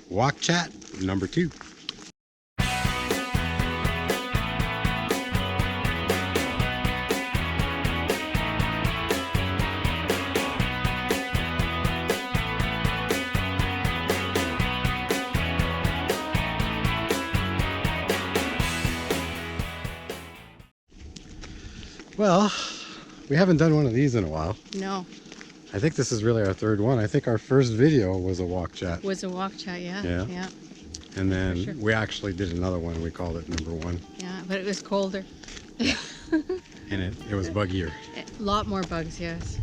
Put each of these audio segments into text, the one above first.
Walk Chat number 2. Well, we haven't done one of these in a while. No. I think this is really our 3rd one. I think our first video was a walk chat. Was a walk chat, yeah. Yeah. And then sure. we actually did another one. We called it number 1. Yeah, but it was colder. And it was buggier. A lot more bugs, yes.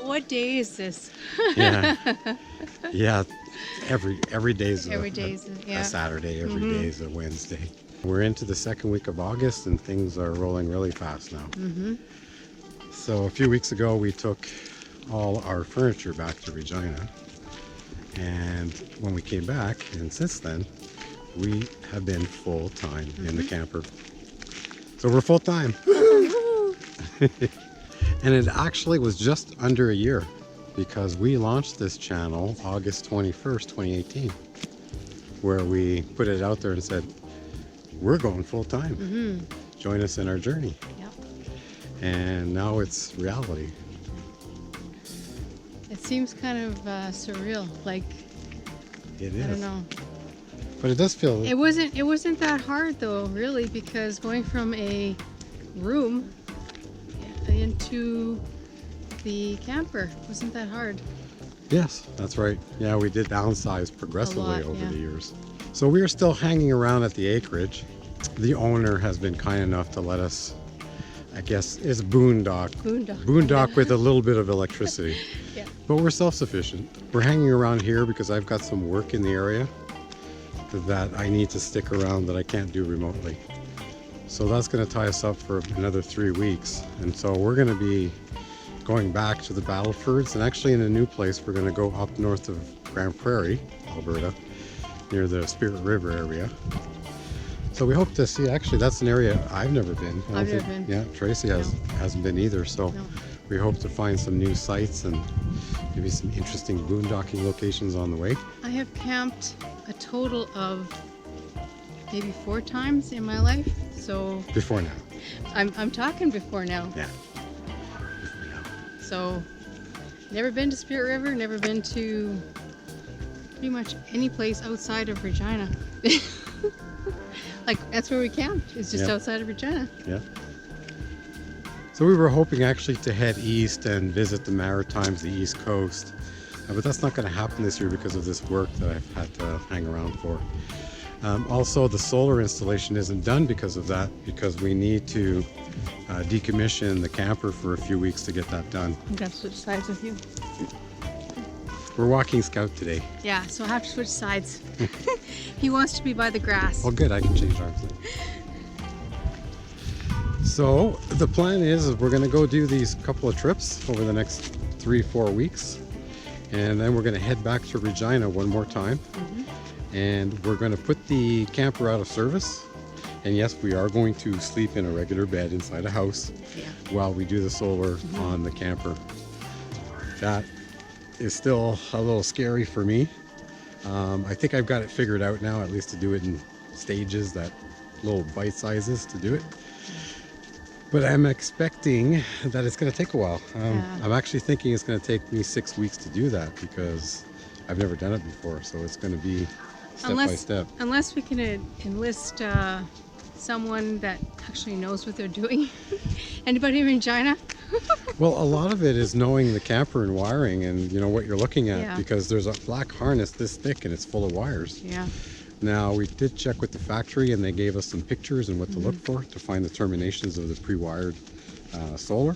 What day is this? Yeah. Yeah. Every day is a Saturday. Every day is a Wednesday. We're into the 2nd week of August and things are rolling really fast now. So a few weeks ago we took all our furniture back to Regina, and when we came back, and since then we have been full-time in the camper. So we're full-time. And it actually was just under a year, because we launched this channel August 21st, 2018, where we put it out there and said, we're going full-time. Join us in our journey. Yep. And now it's reality. It seems kind of surreal, like, It is. I don't know. But it does feel... It wasn't that hard though, really, because going from a room into the camper wasn't that hard. Yes, that's right. Yeah, we did downsize progressively over yeah. the years. So we are still hanging around at the acreage. The owner has been kind enough to let us, I guess, it's boondock with a little bit of electricity. Yeah. But we're self-sufficient. We're hanging around here because I've got some work in the area that I need to stick around that I can't do remotely. So that's going to tie us up for another 3 weeks. And so we're going to be going back to the Battlefords, and actually in a new place. We're going to go up north of Grand Prairie, Alberta, near the Spirit River area. So we hope to see, actually that's an area I've never been. I've never been. Yeah, Tracy hasn't been either. So we hope to find some new sites and maybe some interesting boondocking locations on the way. I have camped a total of maybe 4 times in my life. So Before now. I'm talking before now. Yeah. Before now. So never been to Spirit River, never been to pretty much any place outside of Regina. Like, that's where we camped. It's just outside of Regina. Yeah. So we were hoping actually to head east and visit the Maritimes, the East Coast. But that's not going to happen this year because of this work that I've had to hang around for. Also, the solar installation isn't done because of that, because we need to decommission the camper for a few weeks to get that done. I'm going to switch sides with you. We're walking Scout today. Yeah, so I have to switch sides. He wants to be by the grass. Well, good, I can change arms then. So the plan is we're going to go do these couple of trips over the next 3-4 weeks, and then we're going to head back to Regina one more time. And we're going to put the camper out of service. And yes, we are going to sleep in a regular bed inside a house while we do the solar on the camper. That is still a little scary for me. I think I've got it figured out now, at least to do it in stages, that little bite sizes to do it. But I'm expecting that it's going to take a while. I'm actually thinking it's going to take me 6 weeks to do that, because I've never done it before. So it's going to be step by step. Unless we can enlist someone that actually knows what they're doing. Anybody in Regina? Well, a lot of it is knowing the camper and wiring, and you know what you're looking at, because there's a black harness this thick and it's full of wires. Yeah. Now, we did check with the factory and they gave us some pictures and what to look for to find the terminations of the pre-wired solar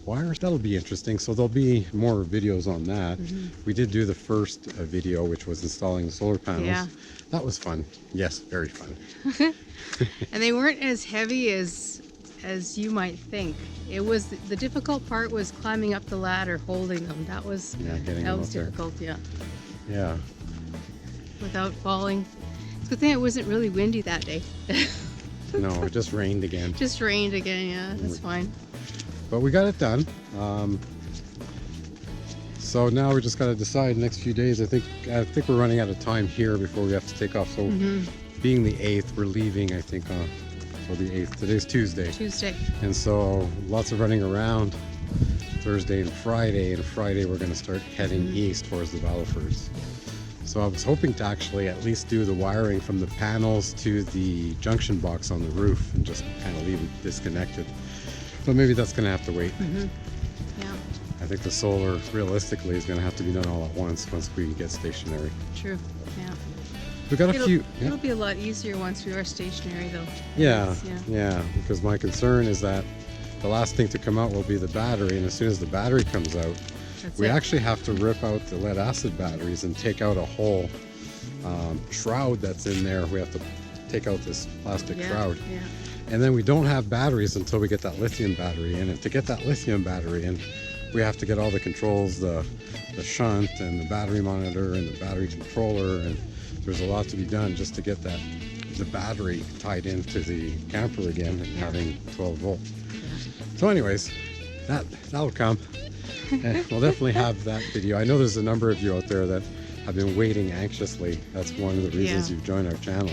wires. That'll be interesting. So there'll be more videos on that. We did do the first video, which was installing the solar panels. Yeah. That was fun. Yes, very fun. And they weren't as heavy as you might think. It was the difficult part was climbing up the ladder, holding them. That was difficult. Yeah. Yeah. Without falling. It's a good thing it wasn't really windy that day. No, it just rained again. Just rained again. Yeah, that's fine. But we got it done. So now we just got to decide next few days. I think we're running out of time here before we have to take off. So being the 8th, we're leaving, I think, for the 8th. Today's Tuesday. And so lots of running around Thursday and Friday. And Friday we're going to start heading east towards the Valifers. So I was hoping to actually at least do the wiring from the panels to the junction box on the roof and just kind of leave it disconnected. But maybe that's going to have to wait. Yeah. I think the solar realistically is going to have to be done all at once we get stationary. True. Yeah. We got a few. Yeah. It'll be a lot easier once we are stationary, though. Yeah. Because my concern is that the last thing to come out will be the battery, and as soon as the battery comes out, we actually have to rip out the lead acid batteries and take out a whole shroud that's in there. We have to take out this plastic shroud. Yeah. And then we don't have batteries until we get that lithium battery in. And to get that lithium battery in, we have to get all the controls, the shunt and the battery monitor and the battery controller. And there's a lot to be done just to get the battery tied into the camper again and having 12 volt. So anyways, that'll come. We'll definitely have that video. I know there's a number of you out there that have been waiting anxiously. That's one of the reasons you've joined our channel,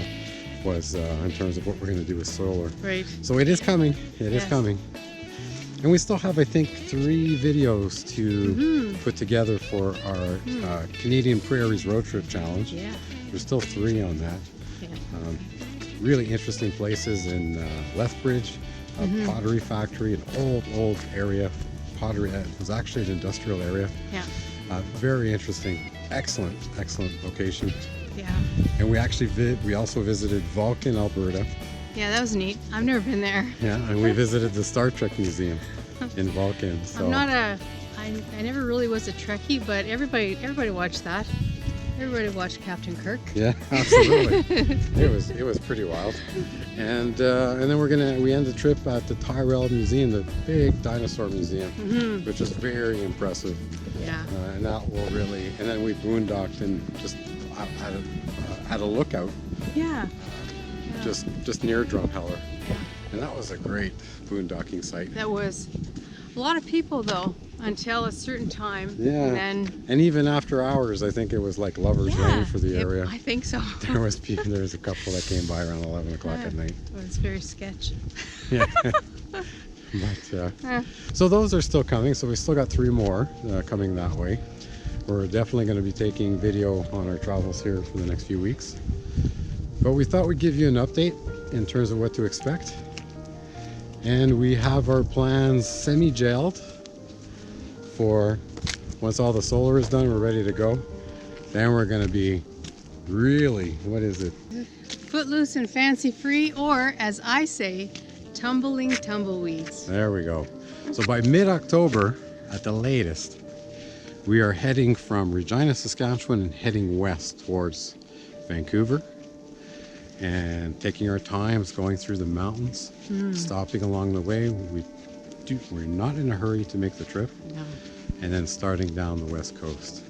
was in terms of what we're going to do with solar. Right. So it is coming. It is coming. And we still have, I think, 3 videos to put together for our Canadian Prairies Road Trip Challenge. Yeah. There's still 3 on that. Yeah. Really interesting places in Lethbridge, a pottery factory, an old area. Pottery, it was actually an industrial area. Yeah. Very interesting. Excellent location. Yeah. And we actually we also visited Vulcan, Alberta. Yeah, that was neat. I've never been there. Yeah, and we visited the Star Trek Museum in Vulcan. So I never really was a Trekkie, but everybody watched that. Everybody watched Captain Kirk. Yeah, absolutely. it was pretty wild. And then we end the trip at the Tyrrell Museum, the big dinosaur museum, which is very impressive. Yeah. And that will really. And then we boondocked and just at a lookout. Yeah. Just near Drumheller. And that was a great boondocking site. That was a lot of people though, until a certain time. Yeah. And even after hours, I think it was like lover's lane for the area. I think so. There was a couple that came by around 11 o'clock at night. It was very sketch. Yeah. But so those are still coming. So we still got 3 more coming that way. We're definitely going to be taking video on our travels here for the next few weeks. But we thought we'd give you an update in terms of what to expect. And we have our plans semi-gelled for once all the solar is done, we're ready to go. Then we're going to be really, what is it? Footloose and fancy free, or as I say, tumbling tumbleweeds. There we go. So by mid-October at the latest, we are heading from Regina, Saskatchewan and heading west towards Vancouver. And taking our times going through the mountains, stopping along the way. We're not in a hurry to make the trip. No. And then starting down the west coast.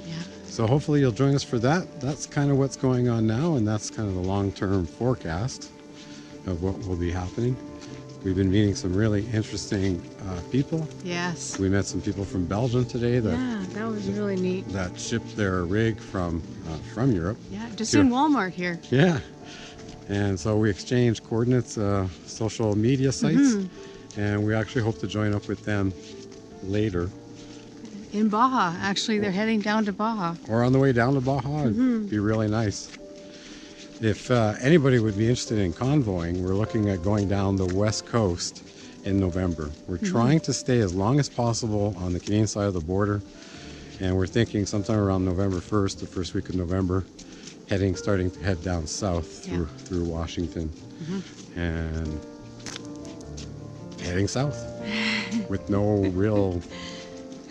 Yeah. So hopefully you'll join us for that. That's kind of what's going on now, and that's kind of the long-term forecast of what will be happening. We've been meeting some really interesting people. Yes. We met some people from Belgium today that was really neat. that shipped their rig from Europe. Yeah, just in Walmart here. Yeah. And so we exchanged coordinates, social media sites, and we actually hope to join up with them later. In Baja, actually, they're heading down to Baja. Or on the way down to Baja. It'd be really nice. If anybody would be interested in convoying, we're looking at going down the west coast in November. We're trying to stay as long as possible on the Canadian side of the border, and we're thinking sometime around November 1st, the first week of November, starting to head down south through Washington and heading south with no real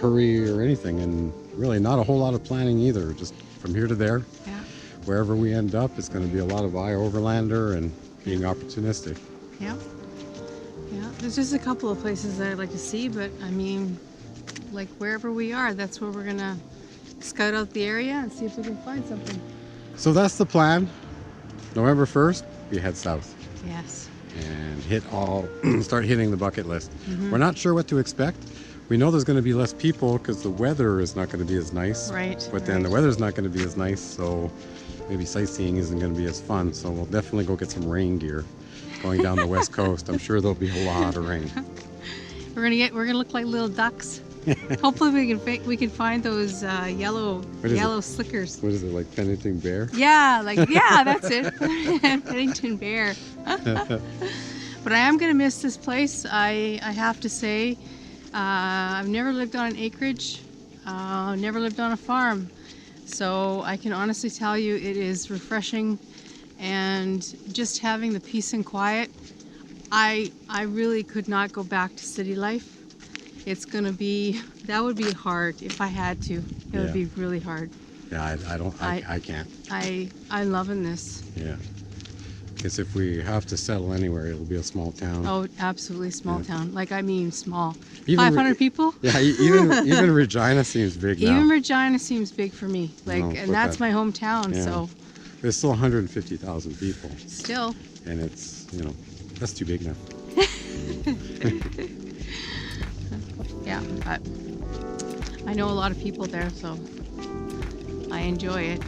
hurry or anything, and really not a whole lot of planning either, just from here to there. Yeah. Wherever we end up, it's going to be a lot of overlander and being opportunistic. Yeah. Yeah. There's just a couple of places that I'd like to see, but I mean, like wherever we are, that's where we're going to scout out the area and see if we can find something. So that's the plan. November 1st, we head south. Yes. And start hitting the bucket list. We're not sure what to expect. we know there's going to be less people because the weather is not going to be as nice. Right. But then the weather's not going to be as nice, so maybe sightseeing isn't going to be as fun. So we'll definitely go get some rain gear going down the west coast. I'm sure there'll be a lot of rain. We're gonna look like little ducks. Hopefully we can find those yellow slickers. What is it, like Pennington Bear? Yeah, that's it. Pennington Bear. But I am gonna miss this place. I have to say, I've never lived on an acreage. Never lived on a farm, so I can honestly tell you it is refreshing, and just having the peace and quiet. I really could not go back to city life. That would be hard if I had to. It would be really hard. Yeah, I can't. I'm loving this. Yeah. Because if we have to settle anywhere, it'll be a small town. Oh, absolutely small town. Like, I mean small. Even 500 people? Yeah, even Regina seems big now. Even Regina seems big for me. Like, and that's my hometown, so. There's still 150,000 people. Still. And it's, that's too big now. Yeah, but I know a lot of people there, so I enjoy it.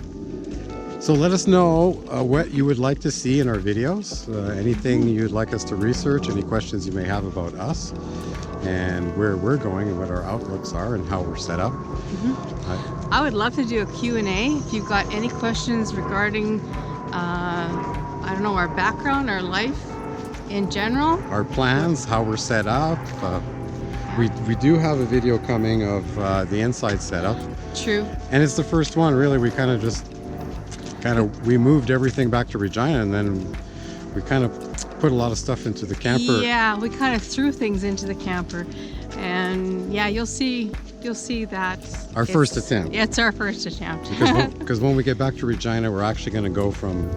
So let us know what you would like to see in our videos, anything you'd like us to research, any questions you may have about us, and where we're going and what our outlooks are and how we're set up. I would love to do a Q&A if you've got any questions regarding, I don't know, our background, our life in general. Our plans, how we're set up. We do have a video coming of the inside setup. True. And it's the first one, really. We we moved everything back to Regina, and then we kind of put a lot of stuff into the camper. Yeah, we kind of threw things into the camper, and yeah, you'll see that. Our first attempt. Yeah, it's our first attempt. Because when we get back to Regina, we're actually going to go from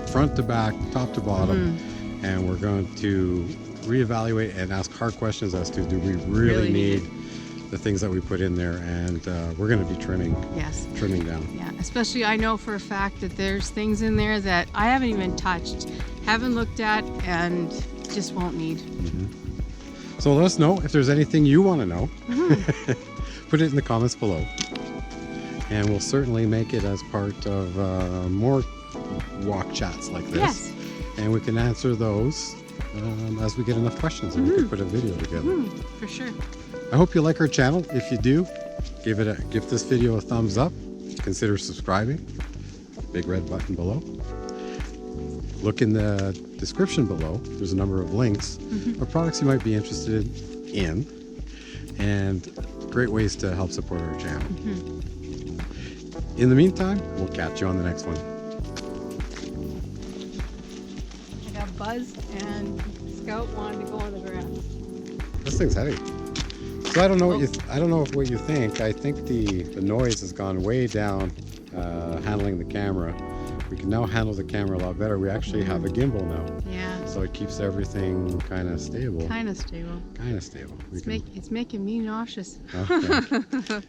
front to back, top to bottom, and we're going to reevaluate and ask hard questions as to do we really need the things that we put in there, and we're going to be trimming down. Yeah, especially I know for a fact that there's things in there that I haven't even touched, haven't looked at, and just won't need. So let us know if there's anything you want to know. Put it in the comments below, and we'll certainly make it as part of more walk chats like this. Yes. And we can answer those as we get enough questions, and we can put a video together. For sure. I hope you like our channel. If you do, give this video a thumbs up. Consider subscribing. Big red button below. Look in the description below. There's a number of links of products you might be interested in, and great ways to help support our channel. In the meantime, we'll catch you on the next one. I got Buzz and Scout wanted to go on the grass. This thing's heavy. So I don't know what you think. I think the noise has gone way down handling the camera. We can now handle the camera a lot better. We actually have a gimbal now. Yeah. So it keeps everything kind of stable. Kind of stable. Kind of stable. It's making me nauseous. Okay.